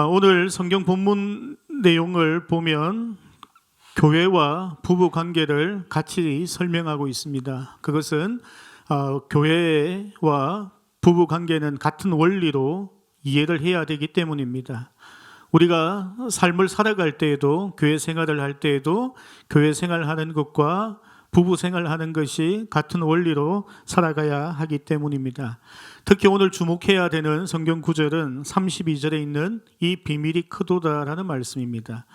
오늘 성경 본문 내용을 보면 교회와 부부 관계를 같이 설명하고 있습니다. 그것은 교회와 부부 관계는 같은 원리로 이해를 해야 되기 때문입니다. 우리가 삶을 살아갈 때에도, 교회 생활을 할 때에도 교회 생활하는 것과 부부 생활하는 것이 같은 원리로 살아가야 하기 때문입니다. 특히 오늘 주목해야 되는 성경 구절은 32절에 있는 이 비밀이 크도다라는 말씀입니다.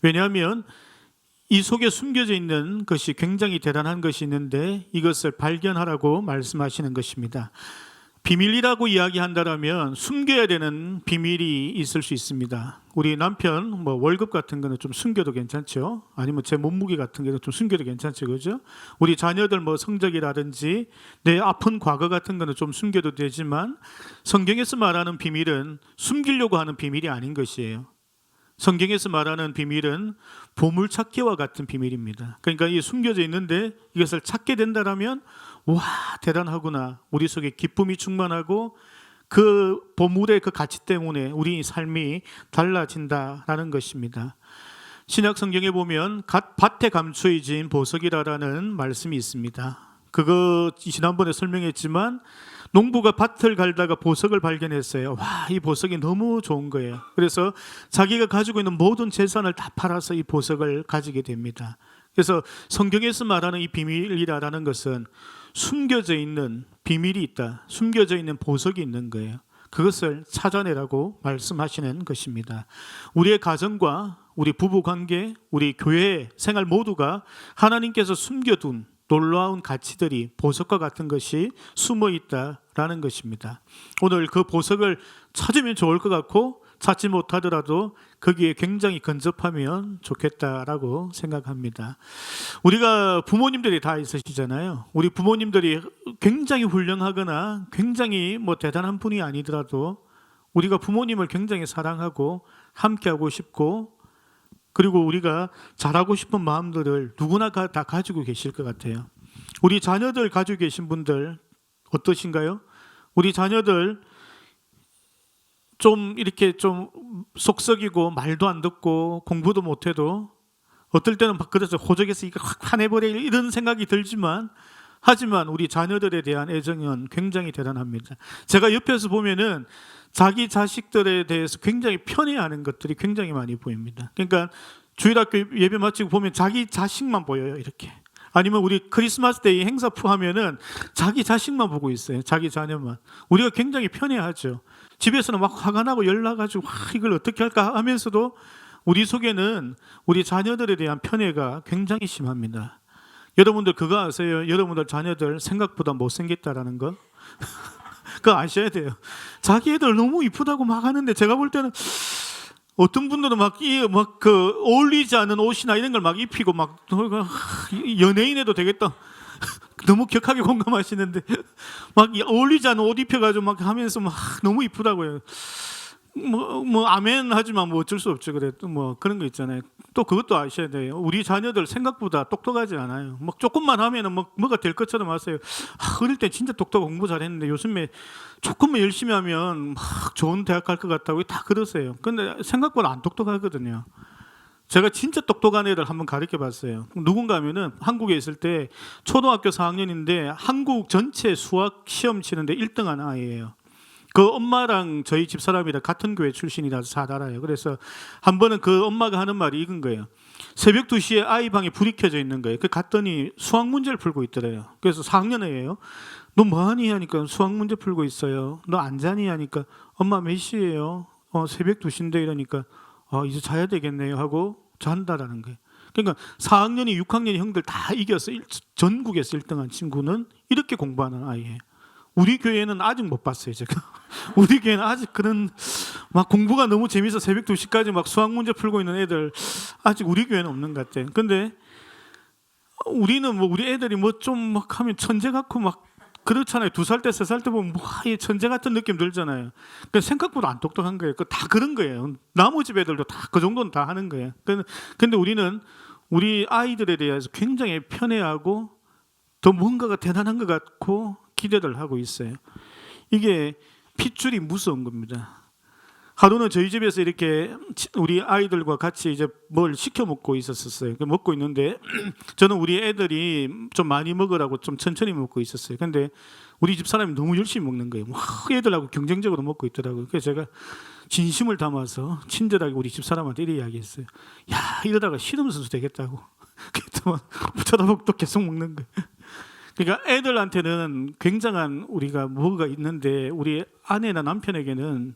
왜냐하면 이 속에 숨겨져 있는 것이 굉장히 대단한 것이 있는데 이것을 발견하라고 말씀하시는 것입니다. 비밀이라고 이야기한다면 숨겨야 되는 비밀이 있을 수 있습니다. 우리 남편 월급 같은 거는 좀 숨겨도 괜찮죠. 아니면 제 몸무게 같은 거는 좀 숨겨도 괜찮죠, 그죠? 우리 자녀들 성적이라든지 내 아픈 과거 같은 거는 좀 숨겨도 되지만 성경에서 말하는 비밀은 숨기려고 하는 비밀이 아닌 것이에요. 성경에서 말하는 비밀은 보물찾기와 같은 비밀입니다. 그러니까 이 숨겨져 있는데 이것을 찾게 된다면 와, 대단하구나. 우리 속에 기쁨이 충만하고 그 보물의 그 가치 때문에 우리 삶이 달라진다라는 것입니다. 신약 성경에 보면 밭에 감추어진 보석이라는 말씀이 있습니다. 그거 지난번에 설명했지만 농부가 밭을 갈다가 보석을 발견했어요. 와, 이 보석이 너무 좋은 거예요. 그래서 자기가 가지고 있는 모든 재산을 다 팔아서 이 보석을 가지게 됩니다. 그래서 성경에서 말하는 이 비밀이라는 것은 숨겨져 있는 비밀이 있다. 숨겨져 있는 보석이 있는 거예요. 그것을 찾아내라고 말씀하시는 것입니다. 우리의 가정과 우리 부부 관계, 우리 교회 생활 모두가 하나님께서 숨겨둔 놀라운 가치들이 보석과 같은 것이 숨어 있다라는 것입니다. 오늘 그 보석을 찾으면 좋을 것 같고 찾지 못하더라도 거기에 굉장히 근접하면 좋겠다라고 생각합니다. 우리가 부모님들이 다 있으시잖아요. 우리 부모님들이 굉장히 훌륭하거나 굉장히 대단한 분이 아니더라도 우리가 부모님을 굉장히 사랑하고 함께하고 싶고 그리고 우리가 잘하고 싶은 마음들을 누구나 다 가지고 계실 것 같아요. 우리 자녀들 가지고 계신 분들 어떠신가요? 우리 자녀들 좀 이렇게 좀 속썩이고 말도 안 듣고 공부도 못해도 어떨 때는 막 그래서 호적에서 이거 확 화내버려 이런 생각이 들지만 하지만 우리 자녀들에 대한 애정은 굉장히 대단합니다. 제가 옆에서 보면은 자기 자식들에 대해서 굉장히 편애하는 것들이 굉장히 많이 보입니다. 그러니까 주일학교 예배 마치고 보면 자기 자식만 보여요, 이렇게. 아니면 우리 크리스마스 데이 행사 하면은 자기 자식만 보고 있어요, 자기 자녀만. 우리가 굉장히 편애하죠. 집에서는 막 화가 나고 열나가지고 이걸 어떻게 할까 하면서도 우리 속에는 우리 자녀들에 대한 편애가 굉장히 심합니다. 여러분들 그거 아세요? 여러분들 자녀들 생각보다 못생겼다라는 거? 그거 아셔야 돼요. 자기 애들 너무 이쁘다고 막 하는데 제가 볼 때는 어떤 분들은 어울리지 않은 옷이나 이런 걸 막 입히고 연예인해도 되겠다. 너무 격하게 공감하시는데 어울리지 않은 옷 입혀가지고 하면서 너무 이쁘다고요. 아멘 하지만 어쩔 수 없죠. 그래도 그런 거 있잖아요. 또 그것도 아셔야 돼요. 우리 자녀들 생각보다 똑똑하지 않아요. 조금만 하면은 뭐가 될 것처럼 하세요. 어릴 때 진짜 똑똑하고 공부 잘했는데 요즘에 조금만 열심히 하면 좋은 대학 갈 것 같다고 다 그러세요. 근데 생각보다 안 똑똑하거든요. 제가 진짜 똑똑한 애들 한번 가르쳐 봤어요. 누군가 하면은 한국에 있을 때 초등학교 4학년인데 한국 전체 수학 시험 치는데 1등한 아이예요. 그 엄마랑 저희 집사람이랑 같은 교회 출신이라서 잘 알아요. 그래서 한 번은 그 엄마가 하는 말이 이건 거예요. 새벽 2시에 아이 방에 불이 켜져 있는 거예요. 갔더니 수학 문제를 풀고 있더래요. 그래서 4학년이에요. 너 뭐하니 하니까 수학 문제 풀고 있어요. 너 안 자니 하니까 엄마 몇 시예요? 새벽 2시인데 이러니까 이제 자야 되겠네요 하고 잔다라는 거예요. 그러니까 4학년이 6학년이 형들 다 이겨서 전국에서 1등한 친구는 이렇게 공부하는 아이예요. 우리 교회는 아직 못 봤어요, 제가. 우리 교회는 아직 그런 공부가 너무 재밌어 새벽 2시까지 수학 문제 풀고 있는 애들 아직 우리 교회는 없는 것 같아요. 근데 우리는 우리 애들이 좀 하면 천재 같고 그렇잖아요. 2살 때, 3살 때 보면 천재 같은 느낌 들잖아요. 생각보다 안 똑똑한 거예요. 다 그런 거예요. 나머지 애들도 다 그 정도는 다 하는 거예요. 근데 우리는 우리 아이들에 대해서 굉장히 편애하고 더 뭔가가 대단한 것 같고 기대를 하고 있어요. 이게 핏줄이 무서운 겁니다. 하루는 저희 집에서 이렇게 우리 아이들과 같이 이제 뭘 시켜 먹고 있었어요. 먹고 있는데 저는 우리 애들이 좀 많이 먹으라고 좀 천천히 먹고 있었어요. 근데 우리 집 사람이 너무 열심히 먹는 거예요. 막 애들하고 경쟁적으로 먹고 있더라고요. 그래서 제가 진심을 담아서 친절하게 우리 집 사람한테 이렇게 이야기했어요. 야, 이러다가 실험선수 되겠다고. 그랬더니 쳐다보고 또 계속 먹는 거예요. 그러니까 애들한테는 굉장한 우리가 뭐가 있는데 우리 아내나 남편에게는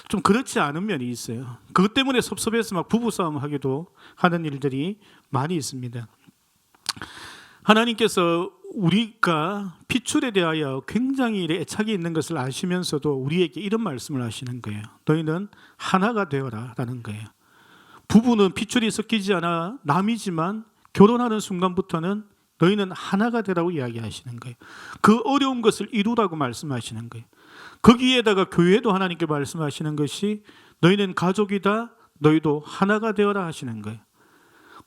좀 그렇지 않은 면이 있어요. 그것 때문에 섭섭해서 막 부부싸움 하기도 하는 일들이 많이 있습니다. 하나님께서 우리가 피출에 대하여 굉장히 애착이 있는 것을 아시면서도 우리에게 이런 말씀을 하시는 거예요. 너희는 하나가 되어라 라는 거예요. 부부는 피출이 섞이지 않아 남이지만 결혼하는 순간부터는 너희는 하나가 되라고 이야기하시는 거예요. 그 어려운 것을 이루라고 말씀하시는 거예요. 거기에다가 교회도 하나님께 말씀하시는 것이 너희는 가족이다, 너희도 하나가 되어라 하시는 거예요.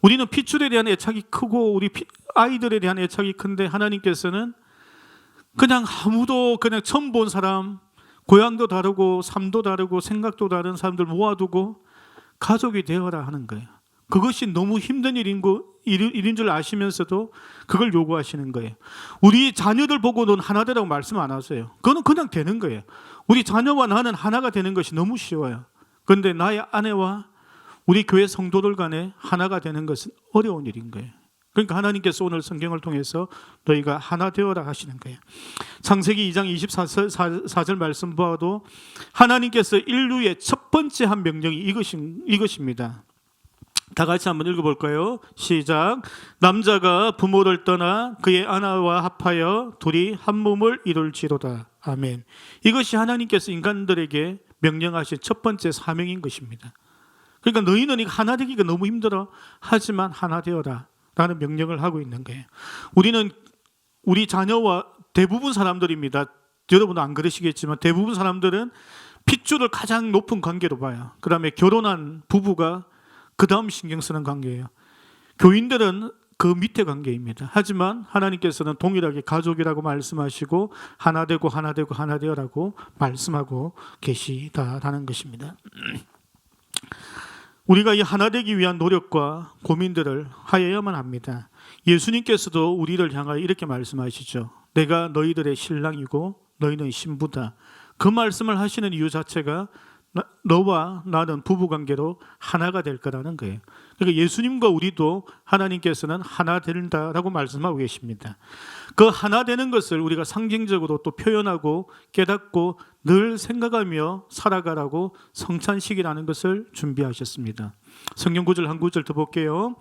우리는 피출에 대한 애착이 크고 우리 아이들에 대한 애착이 큰데 하나님께서는 그냥 아무도 그냥 처음 본 사람, 고향도 다르고 삶도 다르고 생각도 다른 사람들 모아두고 가족이 되어라 하는 거예요. 그것이 너무 힘든 일인 줄 아시면서도 그걸 요구하시는 거예요. 우리 자녀들 보고는 하나 되라고 말씀 안 하세요. 그거는 그냥 되는 거예요. 우리 자녀와 나는 하나가 되는 것이 너무 쉬워요. 그런데 나의 아내와 우리 교회 성도들 간에 하나가 되는 것은 어려운 일인 거예요. 그러니까 하나님께서 오늘 성경을 통해서 너희가 하나 되어라 하시는 거예요. 창세기 2장 24절 말씀 보아도 하나님께서 인류의 첫 번째 한 명령이 이것입니다. 다 같이 한번 읽어볼까요? 시작. 남자가 부모를 떠나 그의 아내와 합하여 둘이 한 몸을 이룰지로다. 아멘. 이것이 하나님께서 인간들에게 명령하신 첫 번째 사명인 것입니다. 그러니까 너희는 하나 되기가 너무 힘들어. 하지만 하나 되어라 라는 명령을 하고 있는 거예요. 우리는 우리 자녀와 대부분 사람들입니다. 여러분은 안 그러시겠지만 대부분 사람들은 핏줄을 가장 높은 관계로 봐요. 그 다음에 결혼한 부부가 그 다음 신경 쓰는 관계예요. 교인들은 그 밑에 관계입니다. 하지만 하나님께서는 동일하게 가족이라고 말씀하시고 하나 되고 하나 되고 하나 되어라고 말씀하고 계시다라는 것입니다. 우리가 이 하나 되기 위한 노력과 고민들을 하여야만 합니다. 예수님께서도 우리를 향하여 이렇게 말씀하시죠. 내가 너희들의 신랑이고 너희는 신부다. 그 말씀을 하시는 이유 자체가 너와 나는 부부관계로 하나가 될 거라는 거예요. 그러니까 예수님과 우리도 하나님께서는 하나 된다라고 말씀하고 계십니다. 그 하나 되는 것을 우리가 상징적으로 또 표현하고 깨닫고 늘 생각하며 살아가라고 성찬식이라는 것을 준비하셨습니다. 성경 구절 한 구절 더 볼게요.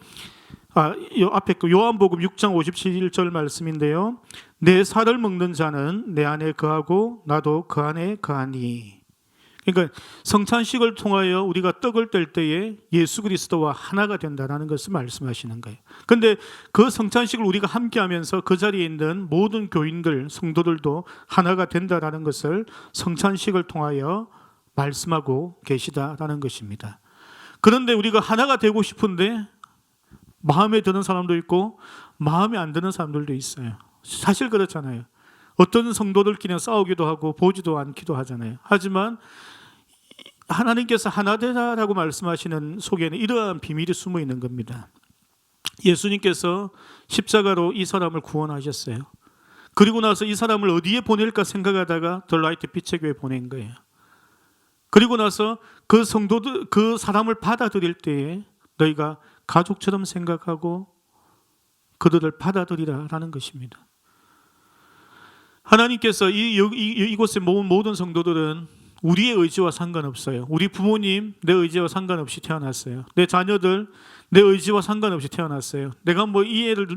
요 앞에 요한복음 6장 57절 말씀인데요. 내 살을 먹는 자는 내 안에 거하고 나도 그 안에 거하니. 그러니까 성찬식을 통하여 우리가 떡을 뗄 때에 예수 그리스도와 하나가 된다는 것을 말씀하시는 거예요. 그런데 그 성찬식을 우리가 함께하면서 그 자리에 있는 모든 교인들, 성도들도 하나가 된다는 것을 성찬식을 통하여 말씀하고 계시다라는 것입니다. 그런데 우리가 하나가 되고 싶은데 마음에 드는 사람도 있고 마음에 안 드는 사람들도 있어요. 사실 그렇잖아요. 어떤 성도들끼리 싸우기도 하고 보지도 않기도 하잖아요. 하지만 하나님께서 하나 되라라고 말씀하시는 속에는 이러한 비밀이 숨어 있는 겁니다. 예수님께서 십자가로 이 사람을 구원하셨어요. 그리고 나서 이 사람을 어디에 보낼까 생각하다가 더 라이트 빛의 교회에 보낸 거예요. 그리고 나서 그 성도들, 그 사람을 받아들일 때에 너희가 가족처럼 생각하고 그들을 받아들이라라는 것입니다. 하나님께서 이곳에 모은 모든 성도들은 우리의 의지와 상관없어요. 우리 부모님 내 의지와 상관없이 태어났어요. 내 자녀들 내 의지와 상관없이 태어났어요. 내가 이 애를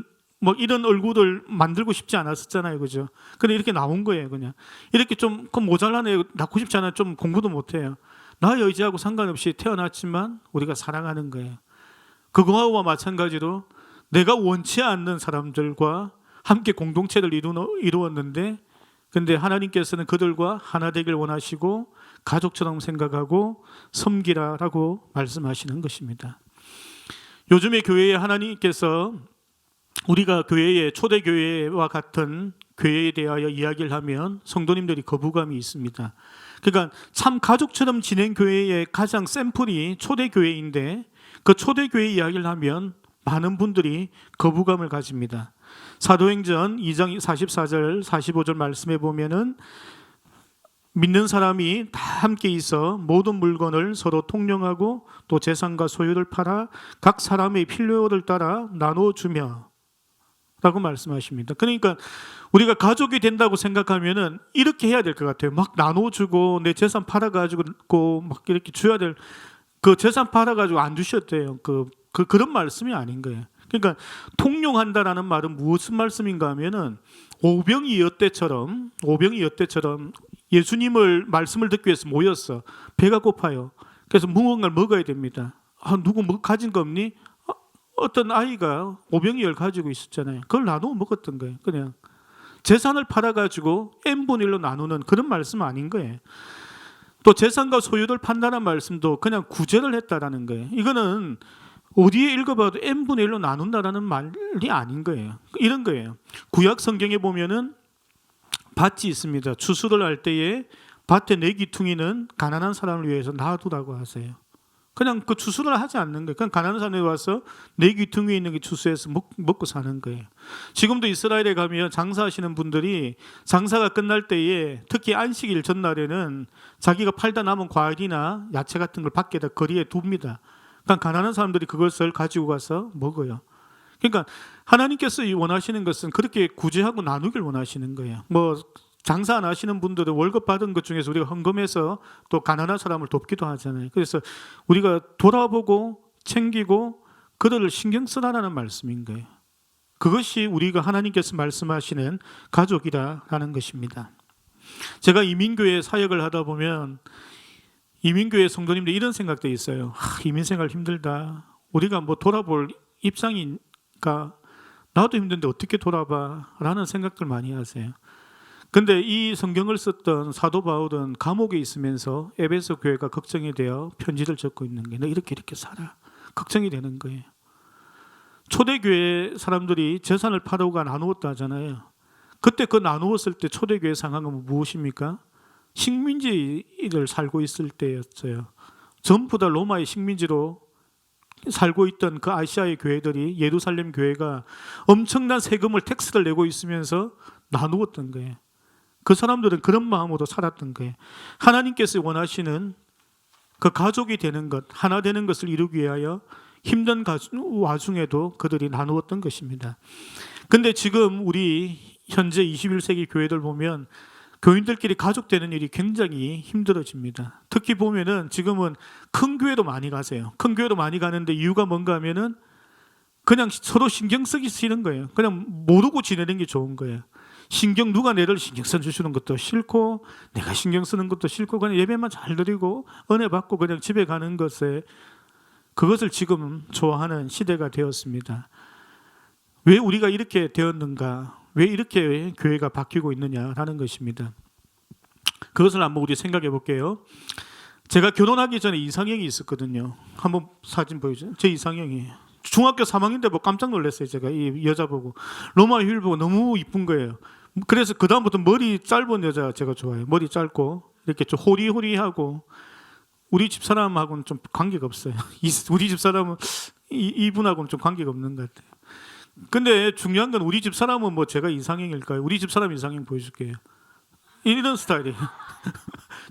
이런 얼굴을 만들고 싶지 않았었잖아요, 그죠? 근데 이렇게 나온 거예요, 그냥. 이렇게 좀 모자란 애 낳고 싶지 않아, 좀 공부도 못해요. 나의 의지하고 상관없이 태어났지만 우리가 사랑하는 거예요. 그거와 마찬가지로 내가 원치 않는 사람들과 함께 공동체를 이루었는데 근데 하나님께서는 그들과 하나 되길 원하시고 가족처럼 생각하고 섬기라라고 말씀하시는 것입니다. 요즘의 교회에 하나님께서 우리가 교회의 초대교회와 같은 교회에 대하여 이야기를 하면 성도님들이 거부감이 있습니다. 그러니까 참 가족처럼 지낸 교회의 가장 샘플이 초대교회인데 그 초대교회 이야기를 하면 많은 분들이 거부감을 가집니다. 사도행전 2장 44절 45절 말씀에 보면은 믿는 사람이 다 함께 있어 모든 물건을 서로 통용하고 또 재산과 소유를 팔아 각 사람의 필요를 따라 나눠주며 라고 말씀하십니다. 그러니까 우리가 가족이 된다고 생각하면은 이렇게 해야 될 것 같아요. 막 나눠주고 내 재산 팔아가지고 막 이렇게 줘야 될, 그 재산 팔아가지고 안 주셨대요. 그런 말씀이 아닌 거예요. 그러니까 통용한다라는 말은 무슨 말씀인가 하면은 오병이어 때처럼 예수님을 말씀을 듣기 위해서 모였어. 배가 고파요. 그래서 무언가를 먹어야 됩니다. 누구 뭐 가진 거 없니? 어떤 아이가 오병이어를 가지고 있었잖아요. 그걸 나누어 먹었던 거예요. 그냥 재산을 팔아가지고 n분의 1로 나누는 그런 말씀 아닌 거예요. 또 재산과 소유를 판다는 말씀도 그냥 구제를 했다라는 거예요. 이거는 어디에 읽어봐도 n분의 1로 나눈다라는 말이 아닌 거예요. 이런 거예요. 구약 성경에 보면은 밭이 있습니다. 추수를 할 때에 밭에 네 귀퉁이는 가난한 사람을 위해서 놔두라고 하세요. 그냥 그 추수를 하지 않는 거예요. 그냥 가난한 사람이 와서 네 귀퉁이에 있는 게 추수해서 먹고 사는 거예요. 지금도 이스라엘에 가면 장사하시는 분들이 장사가 끝날 때에 특히 안식일 전날에는 자기가 팔다 남은 과일이나 야채 같은 걸 밖에다 거리에 둡니다. 그러니까 가난한 사람들이 그것을 가지고 가서 먹어요. 그러니까 하나님께서 원하시는 것은 그렇게 구제하고 나누길 원하시는 거예요. 뭐 장사 안 하시는 분들은 월급 받은 것 중에서 우리가 헌금해서 또 가난한 사람을 돕기도 하잖아요. 그래서 우리가 돌아보고 챙기고 그들을 신경 쓰라는 말씀인 거예요. 그것이 우리가 하나님께서 말씀하시는 가족이라는 것입니다. 제가 이민교회 사역을 하다 보면 이민교회 성도님들 이런 생각도 있어요. 이민생활 힘들다. 우리가 뭐 돌아볼 입장이니까 나도 힘든데 어떻게 돌아봐 라는 생각들 많이 하세요. 근데 이 성경을 썼던 사도 바울은 감옥에 있으면서 에베소 교회가 걱정이 되어 편지를 적고 있는 거예요. 너 이렇게 살아. 걱정이 되는 거예요. 초대교회 사람들이 재산을 팔아오가 나누었다 하잖아요. 그때 그 나누었을 때 초대교회 상황은 무엇입니까? 식민지를 살고 있을 때였어요. 전부 다 로마의 식민지로 살고 있던 그 아시아의 교회들이 예루살렘 교회가 엄청난 세금을 텍스를 내고 있으면서 나누었던 거예요. 그 사람들은 그런 마음으로 살았던 거예요. 하나님께서 원하시는 그 가족이 되는 것, 하나 되는 것을 이루기 위하여 힘든 와중에도 그들이 나누었던 것입니다. 근데 지금 우리 현재 21세기 교회들 보면 교인들끼리 가족 되는 일이 굉장히 힘들어집니다. 특히 보면은 지금은 큰 교회도 많이 가세요. 큰 교회도 많이 가는데 이유가 뭔가 하면은 그냥 서로 신경 쓰기 싫은 거예요. 그냥 모르고 지내는 게 좋은 거예요. 누가 내를 신경 써주시는 것도 싫고 내가 신경 쓰는 것도 싫고 그냥 예배만 잘 드리고 은혜 받고 그냥 집에 가는 그것을 지금 좋아하는 시대가 되었습니다. 왜 우리가 이렇게 되었는가? 왜 이렇게 교회가 바뀌고 있느냐라는 것입니다. 그것을 한번 우리 생각해 볼게요. 제가 결혼하기 전에 이상형이 있었거든요. 한번 사진 보여주세요. 제 이상형이에요. 중학교 3학년 때 보고 깜짝 놀랐어요. 제가 이 여자 보고 로마 휠 보고 너무 이쁜 거예요. 그래서 그 다음부터 머리 짧은 여자 제가 좋아해요. 머리 짧고 이렇게 좀 호리호리하고 우리 집 사람하고는 좀 관계가 없어요. 우리 집 사람은 이분하고는 좀 관계가 없는 것 같아요. 근데 중요한 건 우리 집 사람은 뭐 제가 이상형일까요? 우리 집 사람 이상형 보여줄게요. 이런 스타일이에요.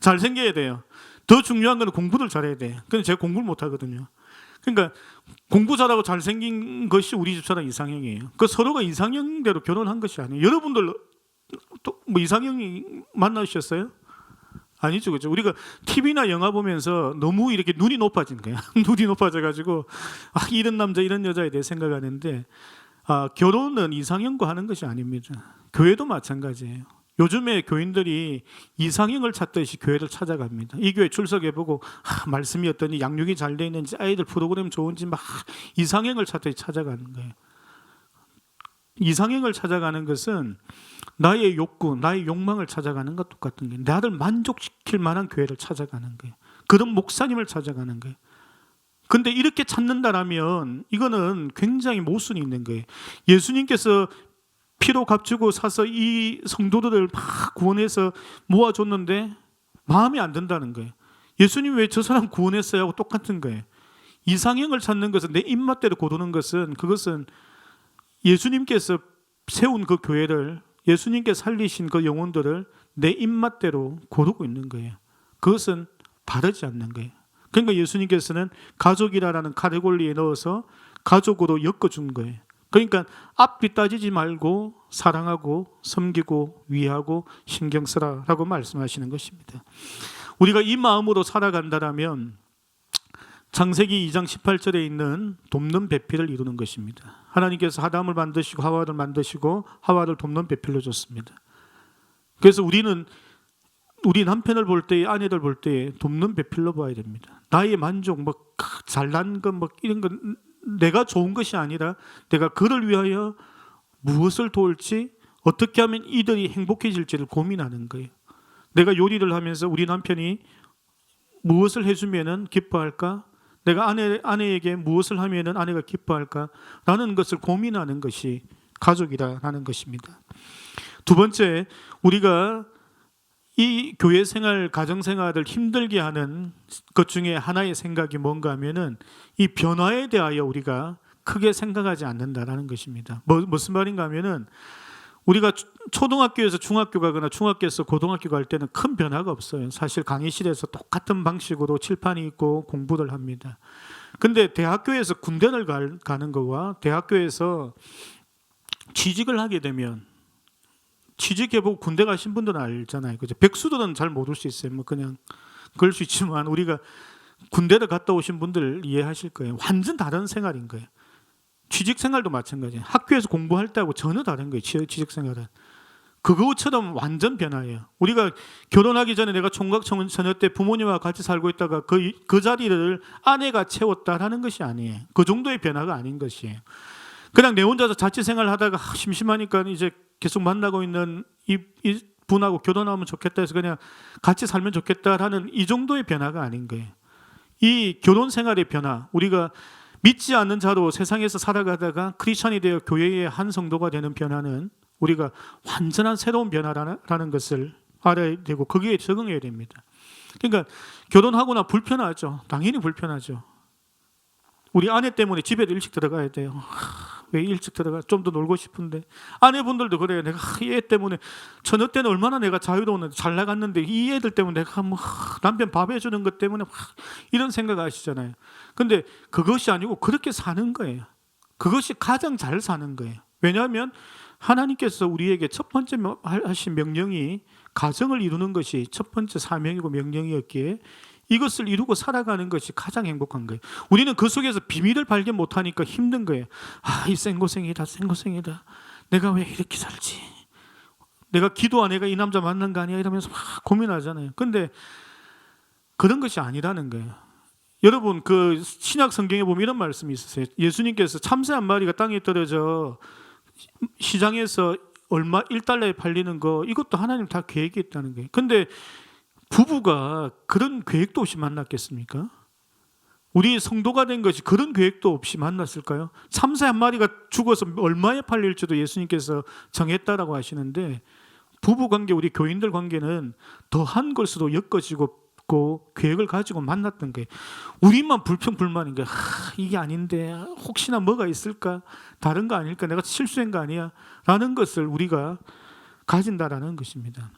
잘생겨야 돼요. 더 중요한 건 공부를 잘해야 돼요. 근데 제가 공부를 못하거든요. 그러니까 공부 잘하고 잘생긴 것이 우리 집 사람 이상형이에요. 그 서로가 이상형대로 결혼한 것이 아니에요. 여러분들 또 뭐 이상형이 만나셨어요? 아니죠, 그죠? 우리가 TV나 영화 보면서 너무 이렇게 눈이 높아진 거야. 눈이 높아져가지고 이런 남자, 이런 여자에 대해 생각하는데 결혼은 이상형과 하는 것이 아닙니다. 교회도 마찬가지예요. 요즘에 교인들이 이상형을 찾듯이 교회를 찾아갑니다. 이 교회 출석해보고 말씀이 어떠니, 양육이 잘 돼 있는지, 아이들 프로그램 좋은지 막 이상형을 찾듯이 찾아가는 거예요. 이상형을 찾아가는 것은 나의 욕구, 나의 욕망을 찾아가는 것 똑같은 거예요. 나를 만족시킬 만한 교회를 찾아가는 거예요. 그런 목사님을 찾아가는 거예요. 근데 이렇게 찾는다라면 이거는 굉장히 모순이 있는 거예요. 예수님께서 피로 값주고 사서 이 성도들을 막 구원해서 모아줬는데 마음에 안 든다는 거예요. 예수님 왜 저 사람 구원했어요? 하고 똑같은 거예요. 이상형을 찾는 것은, 내 입맛대로 고르는 것은, 그것은 예수님께서 세운 그 교회를, 예수님께 살리신 그 영혼들을 내 입맛대로 고르고 있는 거예요. 그것은 바르지 않는 거예요. 그러니까 예수님께서는 가족이라는 카테고리에 넣어서 가족으로 엮어준 거예요. 그러니까 앞뒤 따지지 말고 사랑하고 섬기고 위하고 신경 쓰라라고 말씀하시는 것입니다. 우리가 이 마음으로 살아간다면 창세기 2장 18절에 있는 돕는 배필을 이루는 것입니다. 하나님께서 아담을 만드시고 하와를 만드시고 하와를 돕는 배필로 줬습니다. 그래서 우리는 우리 남편을 볼 때, 아내들 볼 때 돕는 배필로 봐야 됩니다. 나의 만족, 잘난 것, 이런 건 내가 좋은 것이 아니라 내가 그를 위하여 무엇을 도울지, 어떻게 하면 이들이 행복해질지를 고민하는 거예요. 내가 요리를 하면서 우리 남편이 무엇을 해주면 기뻐할까? 내가 아내에게 무엇을 하면 아내가 기뻐할까? 라는 것을 고민하는 것이 가족이라는 것입니다. 두 번째, 우리가 이 교회 생활, 가정 생활을 힘들게 하는 것 중에 하나의 생각이 뭔가 하면은 이 변화에 대하여 우리가 크게 생각하지 않는다라는 것입니다. 무슨 말인가 하면은 우리가 초등학교에서 중학교 가거나 중학교에서 고등학교 갈 때는 큰 변화가 없어요. 사실 강의실에서 똑같은 방식으로 칠판이 있고 공부를 합니다. 근데 대학교에서 군대를 가는 거와 대학교에서 취직을 하게 되면, 취직해보고 군대 가신 분들은 알잖아요. 그죠? 백수들은 잘 모를 수 있어요. 그냥 그럴 수 있지만 우리가 군대를 갔다 오신 분들 이해하실 거예요. 완전 다른 생활인 거예요. 취직 생활도 마찬가지예요. 학교에서 공부할 때하고 전혀 다른 거예요. 취직 생활은. 그것처럼 완전 변화예요. 우리가 결혼하기 전에 내가 총각 처녀 때 부모님과 같이 살고 있다가 그 자리를 아내가 채웠다라는 것이 아니에요. 그 정도의 변화가 아닌 것이에요. 그냥 내 혼자서 자취 생활하다가 심심하니까 이제 계속 만나고 있는 이 분하고 결혼하면 좋겠다 해서 그냥 같이 살면 좋겠다라는 이 정도의 변화가 아닌 거예요. 이 결혼 생활의 변화, 우리가 믿지 않는 자로 세상에서 살아가다가 크리스천이 되어 교회의 한 성도가 되는 변화는 우리가 완전한 새로운 변화라는 것을 알아야 되고 거기에 적응해야 됩니다. 그러니까 결혼하거나 불편하죠. 당연히 불편하죠. 우리 아내 때문에 집에도 일찍 들어가야 돼요. 왜 일찍 들어가? 좀 더 놀고 싶은데. 아내분들도 그래요. 내가 이 애 때문에, 처녀 때는 얼마나 내가 자유로웠는데 잘 나갔는데 이 애들 때문에 내가 남편 밥 해주는 것 때문에 이런 생각 하시잖아요. 근데 그것이 아니고 그렇게 사는 거예요. 그것이 가장 잘 사는 거예요. 왜냐하면 하나님께서 우리에게 첫 번째 하신 명령이 가정을 이루는 것이 첫 번째 사명이고 명령이었기에 이것을 이루고 살아가는 것이 가장 행복한 거예요. 우리는 그 속에서 비밀을 발견 못하니까 힘든 거예요. 이 생고생이다. 내가 왜 이렇게 살지? 내가 기도 안 해가 이 남자 만난 거 아니야? 이러면서 막 고민하잖아요. 근데 그런 것이 아니라는 거예요. 여러분, 그 신약 성경에 보면 이런 말씀이 있으세요. 예수님께서 참새 한 마리가 땅에 떨어져 시장에서 얼마 1달러에 팔리는 거, 이것도 하나님 다 계획이 있다는 거예요. 근데 부부가 그런 계획도 없이 만났겠습니까? 우리 성도가 된 것이 그런 계획도 없이 만났을까요? 참새 한 마리가 죽어서 얼마에 팔릴지도 예수님께서 정했다라고 하시는데, 부부관계, 우리 교인들 관계는 더한 것으로 엮어지고 계획을 가지고 만났던 거예요. 우리만 불평불만인 거예요. 이게 아닌데 혹시나 뭐가 있을까? 다른 거 아닐까? 내가 실수한 거 아니야? 라는 것을 우리가 가진다라는 것입니다.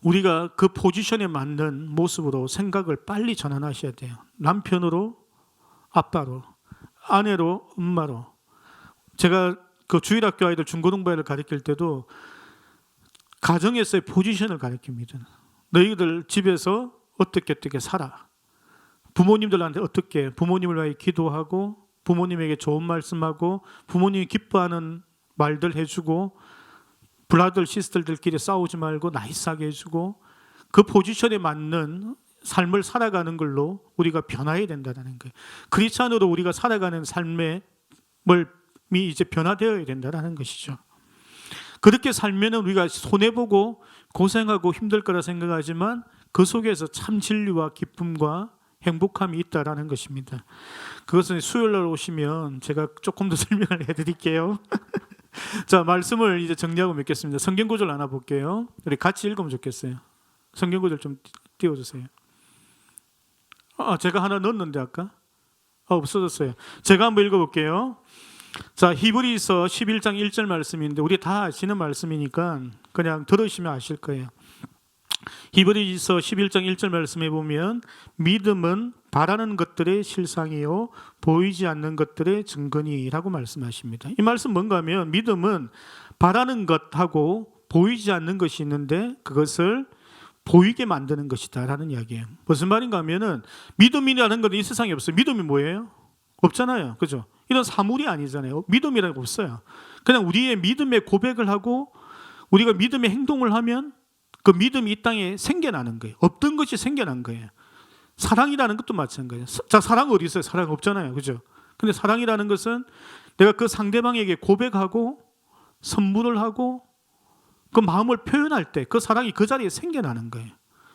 우리가 그 포지션에 맞는 모습으로 생각을 빨리 전환하셔야 돼요. 남편으로, 아빠로, 아내로, 엄마로. 제가 그 주일학교 아이들 중고등부 아이들 가르칠 때도 가정에서의 포지션을 가르칩니다. 너희들 집에서 어떻게 살아. 부모님들한테 어떻게, 부모님을 위해 기도하고 부모님에게 좋은 말씀하고 부모님이 기뻐하는 말들 해주고, 브라들 시스터들끼리 싸우지 말고 나이스하게 해주고, 그 포지션에 맞는 삶을 살아가는 걸로 우리가 변화해야 된다는 거예요. 크리스찬으로 우리가 살아가는 삶이 이제 변화되어야 된다는 것이죠. 그렇게 살면 우리가 손해보고 고생하고 힘들 거라 생각하지만 그 속에서 참 진리와 기쁨과 행복함이 있다라는 것입니다. 그것은 수요일 날 오시면 제가 조금 더 설명을 해드릴게요. 자, 말씀을 이제 정리하고 맺겠습니다. 성경 구절 하나 볼게요. 우리 같이 읽으면 좋겠어요. 성경 구절 좀 띄워주세요. 제가 하나 넣었는데 아까 없어졌어요. 제가 한번 읽어볼게요. 자, 히브리서 11장 1절 말씀인데 우리 다 아시는 말씀이니까 그냥 들으시면 아실 거예요. 히브리서 11장 1절 말씀에 보면 믿음은 바라는 것들의 실상이요 보이지 않는 것들의 증거니라고 말씀하십니다. 이 말씀 뭔가 하면 믿음은 바라는 것하고 보이지 않는 것이 있는데 그것을 보이게 만드는 것이다 라는 이야기예요. 무슨 말인가 하면은 믿음이라는 건 이 세상에 없어요. 믿음이 뭐예요? 없잖아요. 그죠? 이런 사물이 아니잖아요. 믿음이라는 거 없어요. 그냥 우리의 믿음의 고백을 하고 우리가 믿음의 행동을 하면 그 믿음이 이 땅에 생겨나는 거예요. 없던 것이 생겨난 거예요. 사랑이라는 것도 마찬가지예요. 자, 사랑 어디 있어요? 사랑 없잖아요. 그죠? 근데 사랑이라는 것은 내가 그 상대방에게 고백하고 선물을 하고 그 마음을 표현할 때 그 사랑이 그 자리에 생겨나는 거예요.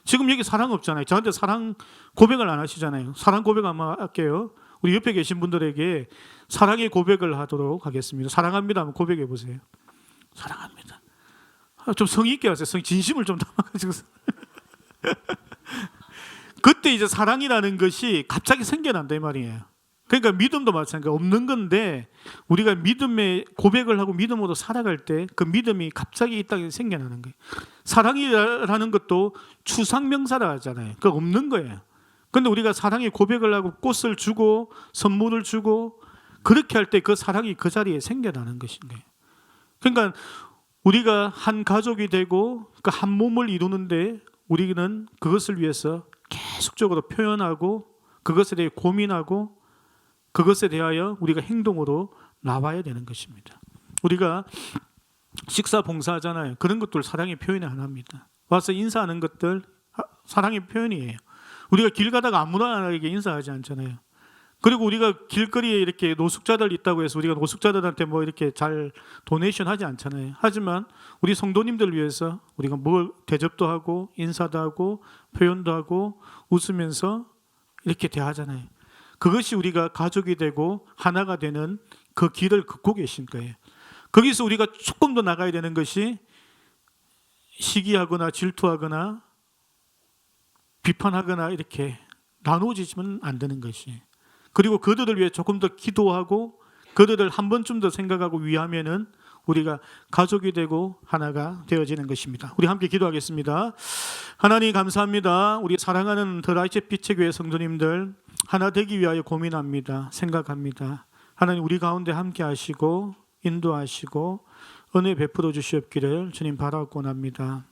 지금 여기 사랑 없잖아요. 저한테 사랑 고백을 안 하시잖아요. 사랑 고백 한번 할게요. 우리 옆에 계신 분들에게 사랑의 고백을 하도록 하겠습니다. 사랑합니다 한번 고백해 보세요. 사랑합니다. 좀 성의 있게 하세요. 진심을 좀 담아가지고. 그때 이제 사랑이라는 것이 갑자기 생겨난다 이 말이에요. 그러니까 믿음도 마찬가지예요. 없는 건데 우리가 믿음의 고백을 하고 믿음으로 살아갈 때 그 믿음이 갑자기 이 땅에 생겨나는 거예요. 사랑이라는 것도 추상명사라 하잖아요. 그러니까 없는 거예요. 그런데 우리가 사랑의 고백을 하고 꽃을 주고 선물을 주고 그렇게 할 때 그 사랑이 그 자리에 생겨나는 것인 거예요. 그러니까 우리가 한 가족이 되고 그 한 몸을 이루는데 우리는 그것을 위해서 계속적으로 표현하고 그것에 대해 고민하고 그것에 대하여 우리가 행동으로 나와야 되는 것입니다. 우리가 식사 봉사하잖아요. 그런 것들 사랑의 표현의 하나입니다. 와서 인사하는 것들 사랑의 표현이에요. 우리가 길 가다가 아무나에게 인사하지 않잖아요. 그리고 우리가 길거리에 이렇게 노숙자들 있다고 해서 우리가 노숙자들한테 뭐 이렇게 잘 도네이션 하지 않잖아요. 하지만 우리 성도님들 위해서 우리가 뭘 대접도 하고 인사도 하고 표현도 하고 웃으면서 이렇게 대하잖아요. 그것이 우리가 가족이 되고 하나가 되는 그 길을 걷고 계신 거예요. 거기서 우리가 조금 더 나가야 되는 것이 시기하거나 질투하거나 비판하거나 이렇게 나누어지면 안 되는 것이. 그리고 그들을 위해 조금 더 기도하고 그들을 한 번쯤 더 생각하고 위하면은 우리가 가족이 되고 하나가 되어지는 것입니다. 우리 함께 기도하겠습니다. 하나님 감사합니다. 우리 사랑하는 더 라이트 빛의 교회 성도님들 하나 되기 위하여 고민합니다. 생각합니다. 하나님 우리 가운데 함께 하시고 인도하시고 은혜 베풀어 주시옵기를 주님 바라옵곤 합니다.